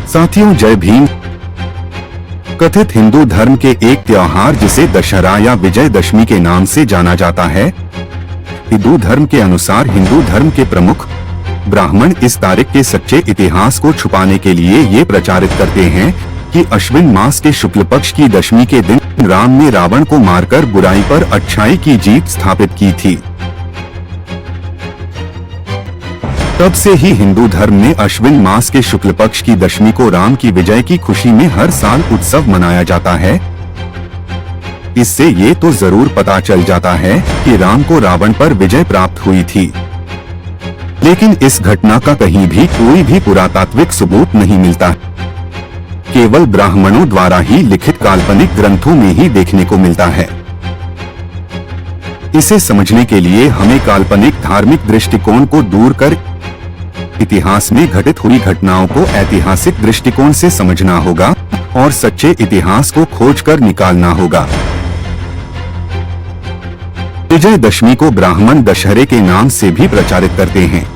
साथियों, जय भीम। कथित हिंदू धर्म के एक त्योहार जिसे दशहरा या विजयदशमी के नाम से जाना जाता है। हिंदू धर्म के अनुसार हिंदू धर्म के प्रमुख ब्राह्मण इस तारीख के सच्चे इतिहास को छुपाने के लिए ये प्रचारित करते हैं कि अश्विन मास के शुक्ल पक्ष की दशमी के दिन राम ने रावण को मारकर बुराई पर अच्छाई की जीत स्थापित की थी। तब से ही हिंदू धर्म में अश्विन मास के शुक्ल पक्ष की दशमी को राम की विजय की खुशी में हर साल उत्सव मनाया जाता है। इससे ये तो जरूर पता चल जाता है कि राम को रावण पर विजय प्राप्त हुई थी, लेकिन इस घटना का कहीं भी कोई भी पुरातात्विक सबूत नहीं मिलता। केवल ब्राह्मणों द्वारा ही लिखित काल्पनिक ग्रंथों में ही देखने को मिलता है। इसे समझने के लिए हमें काल्पनिक धार्मिक दृष्टिकोण को दूर कर इतिहास में घटित हुई घटनाओं को ऐतिहासिक दृष्टिकोण से समझना होगा और सच्चे इतिहास को खोजकर निकालना होगा। विजयदशमी को ब्राह्मण दशहरे के नाम से भी प्रचारित करते हैं।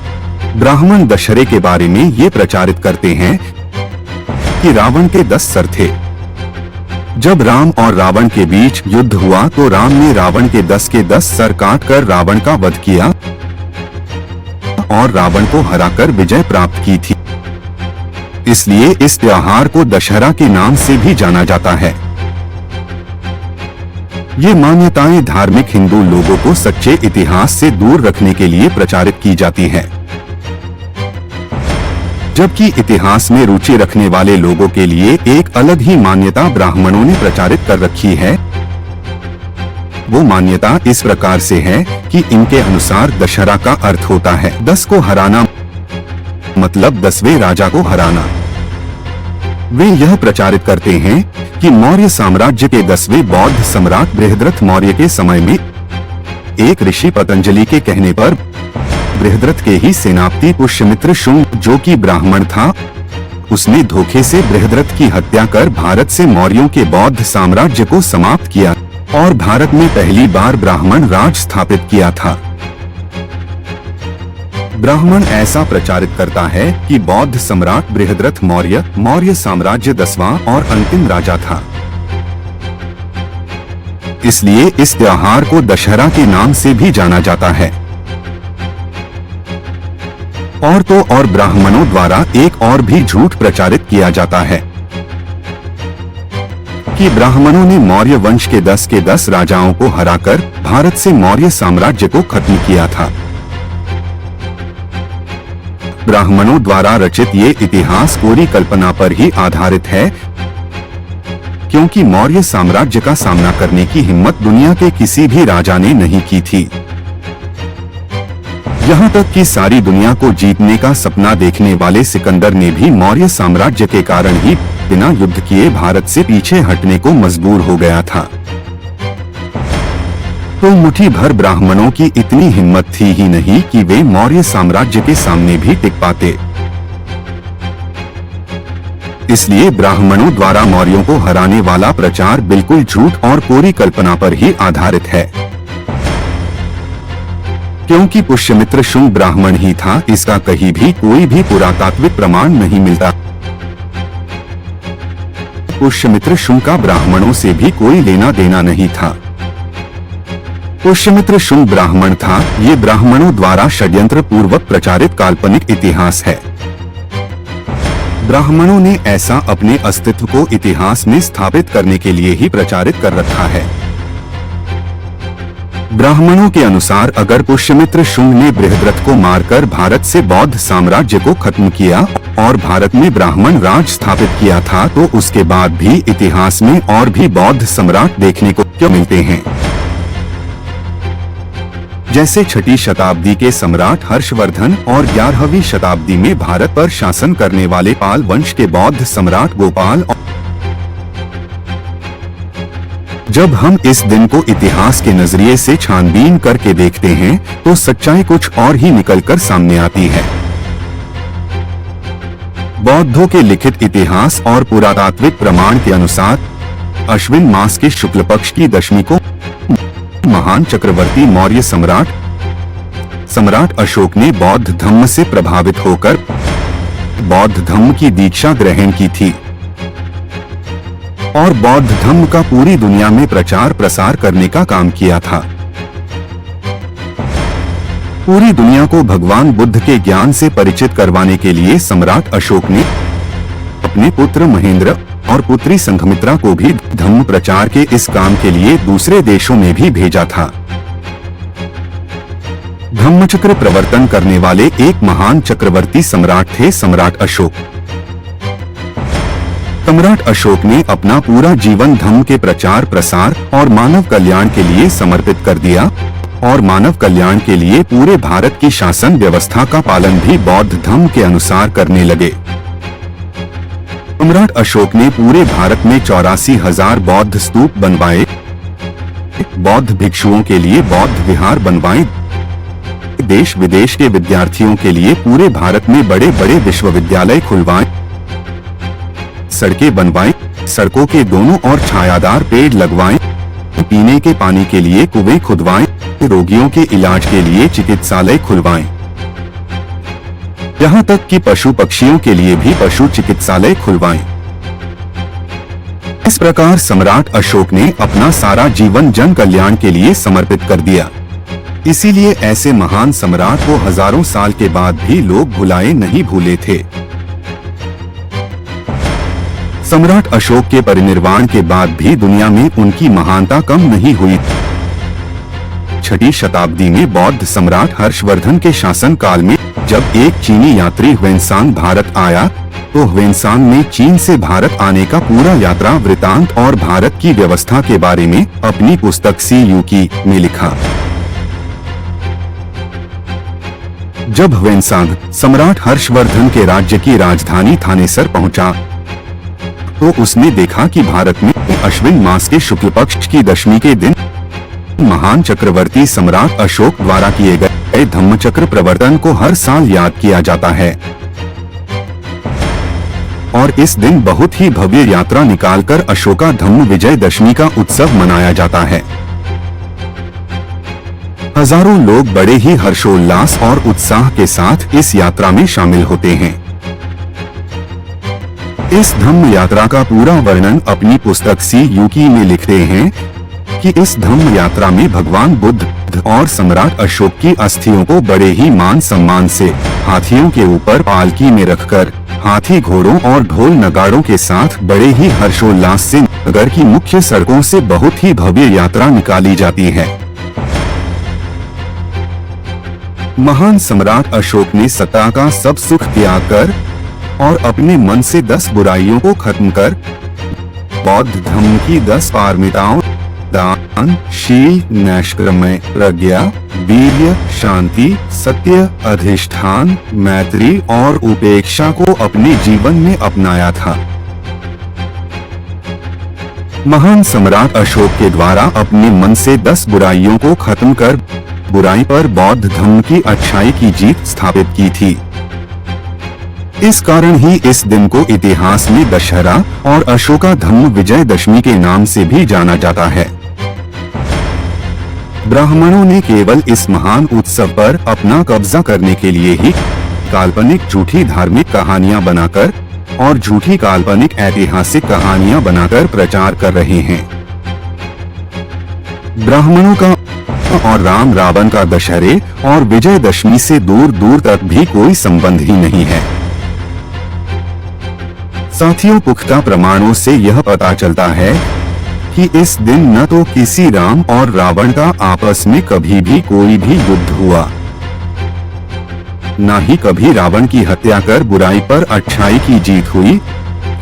ब्राह्मण दशहरे के बारे में ये प्रचारित करते हैं कि रावण के 10 सर थे। जब राम और रावण के बीच युद्ध हुआ तो राम ने रावण के 10 के 10 सर काटकर रावण का वध किया और रावण को हराकर विजय प्राप्त की थी। इसलिए इस त्योहार को दशहरा के नाम से भी जाना जाता है। ये मान्यताएं धार्मिक हिंदू लोगों को सच्चे इतिहास से दूर रखने के लिए प्रचारित की जाती हैं, जबकि इतिहास में रुचि रखने वाले लोगों के लिए एक अलग ही मान्यता ब्राह्मणों ने प्रचारित कर रखी है। वो मान्यता इस प्रकार से है कि इनके अनुसार दशहरा का अर्थ होता है 10 को हराना, मतलब 10वें राजा को हराना। वे यह प्रचारित करते हैं कि मौर्य साम्राज्य के 10वें बौद्ध सम्राट बृहद्रथ मौर्य के समय में एक ऋषि पतंजलि के कहने पर बृहद्रथ के ही सेनापति पुष्यमित्र शुंग, जो कि ब्राह्मण था, उसने धोखे से बृहद्रथ की हत्या कर भारत से मौर्यों के बौद्ध साम्राज्य को समाप्त किया और भारत में पहली बार ब्राह्मण राज स्थापित किया था। ब्राह्मण ऐसा प्रचारित करता है कि बौद्ध सम्राट बृहद्रथ मौर्य साम्राज्य 10वां और अंतिम राजा था। इसलिए इस त्योहार को दशहरा के नाम से भी जाना जाता है। और तो और ब्राह्मणों द्वारा एक और भी झूठ प्रचारित किया जाता है कि ब्राह्मणों ने मौर्य वंश के 10 के 10 राजाओं को हराकर भारत से मौर्य साम्राज्य को खत्म किया था। ब्राह्मणों द्वारा रचित ये इतिहास कोरी कल्पना पर ही आधारित है, क्योंकि मौर्य साम्राज्य का सामना करने की हिम्मत दुनिया के किसी भी राजा ने नहीं की थी। यहाँ तक कि सारी दुनिया को जीतने का सपना देखने वाले सिकंदर ने भी मौर्य साम्राज्य के कारण ही बिना युद्ध किए भारत से पीछे हटने को मजबूर हो गया था। तो मुट्ठी भर ब्राह्मणों की इतनी हिम्मत थी ही नहीं कि वे मौर्य साम्राज्य के सामने भी टिक पाते। इसलिए ब्राह्मणों द्वारा मौर्यों को हराने वाला प्रचार बिल्कुल झूठ और कोरी कल्पना पर ही आधारित है। क्योंकि पुष्यमित्र शुंग ब्राह्मण ही था, इसका कहीं भी कोई भी पुरातात्विक प्रमाण नहीं मिलता। पुष्यमित्र शुंग का ब्राह्मणों से भी कोई लेना देना नहीं था। पुष्यमित्र शुंग ब्राह्मण था, ये ब्राह्मणों द्वारा षड्यंत्र पूर्वक प्रचारित काल्पनिक इतिहास है। ब्राह्मणों ने ऐसा अपने अस्तित्व को इतिहास में स्थापित करने के लिए ही प्रचारित कर रखा है। ब्राह्मणों के अनुसार अगर पुष्यमित्र शुंग ने बृहद्रथ को मारकर भारत से बौद्ध साम्राज्य को खत्म किया और भारत में ब्राह्मण राज स्थापित किया था, तो उसके बाद भी इतिहास में और भी बौद्ध सम्राट देखने को क्यों मिलते हैं। जैसे 6ठी शताब्दी के सम्राट हर्षवर्धन और 11वीं शताब्दी में भारत पर शासन करने वाले पाल वंश के बौद्ध सम्राट गोपाल। जब हम इस दिन को इतिहास के नजरिए से छानबीन करके देखते हैं तो सच्चाई कुछ और ही निकलकर सामने आती है। बौद्धों के लिखित इतिहास और पुरातात्विक प्रमाण के अनुसार अश्विन मास के शुक्ल पक्ष की दशमी को महान चक्रवर्ती मौर्य सम्राट अशोक ने बौद्ध धम्म से प्रभावित होकर बौद्ध धम्म की दीक्षा ग्रहण की थी और बौद्ध धम्म का पूरी दुनिया में प्रचार प्रसार करने का काम किया था। पूरी दुनिया को भगवान बुद्ध के ज्ञान से परिचित करवाने के लिए सम्राट अशोक ने अपने पुत्र महेंद्र और पुत्री संघमित्रा को भी धम्म प्रचार के इस काम के लिए दूसरे देशों में भी भेजा था। धम्मचक्र प्रवर्तन करने वाले एक महान चक्रवर्ती सम्राट थे सम्राट अशोक। सम्राट अशोक ने अपना पूरा जीवन धम्म के प्रचार प्रसार और मानव कल्याण के लिए समर्पित कर दिया और मानव कल्याण के लिए पूरे भारत की शासन व्यवस्था का पालन भी बौद्ध धम्म के अनुसार करने लगे। सम्राट अशोक ने पूरे भारत में 84,000 बौद्ध स्तूप बनवाए, बौद्ध भिक्षुओं के लिए बौद्ध विहार बनवाए, देश विदेश के विद्यार्थियों के लिए पूरे भारत में बड़े बड़े विश्वविद्यालय खुलवाए, सड़कें बनवाएं, सड़कों के दोनों ओर छायादार पेड़ लगवाएं, पीने के पानी के लिए कुएं खुदवाएं, रोगियों के इलाज के लिए चिकित्सालय खुलवाएं। यहाँ तक कि पशु पक्षियों के लिए भी पशु चिकित्सालय खुलवाएं। इस प्रकार सम्राट अशोक ने अपना सारा जीवन जन कल्याण के लिए समर्पित कर दिया। इसीलिए ऐसे महान सम्राट को हजारों साल के बाद भी लोग भुलाए नहीं भूले थे। सम्राट अशोक के परिनिर्वाण के बाद भी दुनिया में उनकी महानता कम नहीं हुई। 6वीं शताब्दी में बौद्ध सम्राट हर्षवर्धन के शासन काल में जब एक चीनी यात्री ह्वेनसांग भारत आया तो ह्वेनसांग ने चीन से भारत आने का पूरा यात्रा वृतांत और भारत की व्यवस्था के बारे में अपनी पुस्तक सी यूकी में लिखा। जब ह्वेनसांग सम्राट हर्षवर्धन के राज्य की राजधानी थानेसर पहुंचा तो उसने देखा कि भारत में अश्विन मास के शुक्ल पक्ष की दशमी के दिन महान चक्रवर्ती सम्राट अशोक द्वारा किए गए धम्मचक्र प्रवर्तन को हर साल याद किया जाता है और इस दिन बहुत ही भव्य यात्रा निकालकर अशोका धम्म विजय दशमी का उत्सव मनाया जाता है। हजारों लोग बड़े ही हर्षोल्लास और उत्साह के साथ इस यात्रा में शामिल होते हैं। इस धम्म यात्रा का पूरा वर्णन अपनी पुस्तक सी यूकी में लिखते हैं कि इस धम्म यात्रा में भगवान बुद्ध और सम्राट अशोक की अस्थियों को बड़े ही मान सम्मान से हाथियों के ऊपर पालकी में रखकर हाथी घोड़ों और ढोल नगाड़ों के साथ बड़े ही हर्षोल्लास से नगर की मुख्य सड़कों से बहुत ही भव्य यात्रा निकाली जाती है। महान सम्राट अशोक ने सत्ता का सब सुख त्याग कर और अपने मन से 10 बुराइयों को खत्म कर बौद्ध धम्म की 10 पारमिताओं दान, शील, नैष्क्रम्य, प्रज्ञा, वीर्य, शांति, सत्य, अधिष्ठान, मैत्री और उपेक्षा को अपने जीवन में अपनाया था। महान सम्राट अशोक के द्वारा अपने मन से 10 बुराइयों को खत्म कर बुराई पर बौद्ध धम्म की अच्छाई की जीत स्थापित की थी। इस कारण ही इस दिन को इतिहास में दशहरा और अशोका धम्म विजय दशमी के नाम से भी जाना जाता है। ब्राह्मणों ने केवल इस महान उत्सव पर अपना कब्जा करने के लिए ही काल्पनिक झूठी धार्मिक कहानियां बनाकर और झूठी काल्पनिक ऐतिहासिक कहानियां बनाकर प्रचार कर रहे हैं। ब्राह्मणों का और राम रावण का दशहरे और विजयदशमी से दूर दूर तक भी कोई संबंध ही नहीं है। साथियों, पुख्ता प्रमाणों से यह पता चलता है कि इस दिन न तो किसी राम और रावण का आपस में कभी भी कोई भी युद्ध हुआ, न ही कभी रावण की हत्या कर बुराई पर अच्छाई की जीत हुई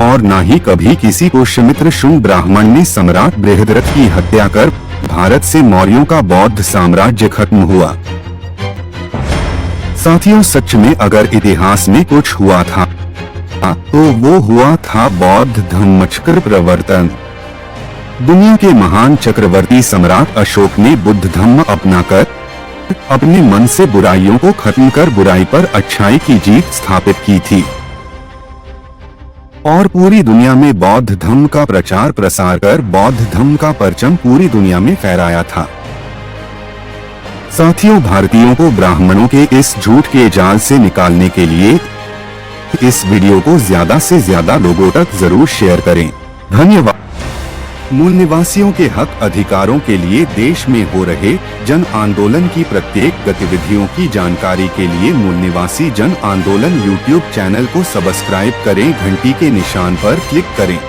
और न ही कभी किसी पुष्यमित्र शुंग ब्राह्मण ने सम्राट बृहद्रथ की हत्या कर भारत से मौर्यों का बौद्ध साम्राज्य खत्म हुआ। साथियों, सच में अगर इतिहास में कुछ हुआ था तो वो हुआ था बौद्ध धम्मचक्र प्रवर्तन। दुनिया के महान चक्रवर्ती सम्राट अशोक ने बुद्ध धम्म अपनाकर अपने मन से बुराइयों को खत्म कर बुराई पर अच्छाई की जीत स्थापित की थी और पूरी दुनिया में बौद्ध धम्म का प्रचार प्रसार कर बौद्ध धम्म का परचम पूरी दुनिया में फहराया था। साथियों, भारतीयों को ब्राह्मणों के इस झूठ के जाल से निकालने के लिए इस वीडियो को ज्यादा से ज्यादा लोगों तक जरूर शेयर करें। धन्यवाद। मूल निवासियों के हक अधिकारों के लिए देश में हो रहे जन आंदोलन की प्रत्येक गतिविधियों की जानकारी के लिए मूल निवासी जन आंदोलन यूट्यूब चैनल को सब्सक्राइब करें, घंटी के निशान पर क्लिक करें।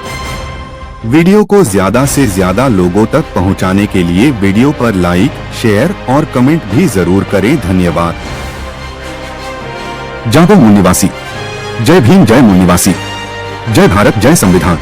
वीडियो को ज्यादा से ज्यादा लोगों तक पहुंचाने के लिए वीडियो पर लाइक, शेयर और कमेंट भी जरूर करें। धन्यवाद। जय मूल निवासी, जय भीम, जय मूल निवासी, जय भारत, जय संविधान।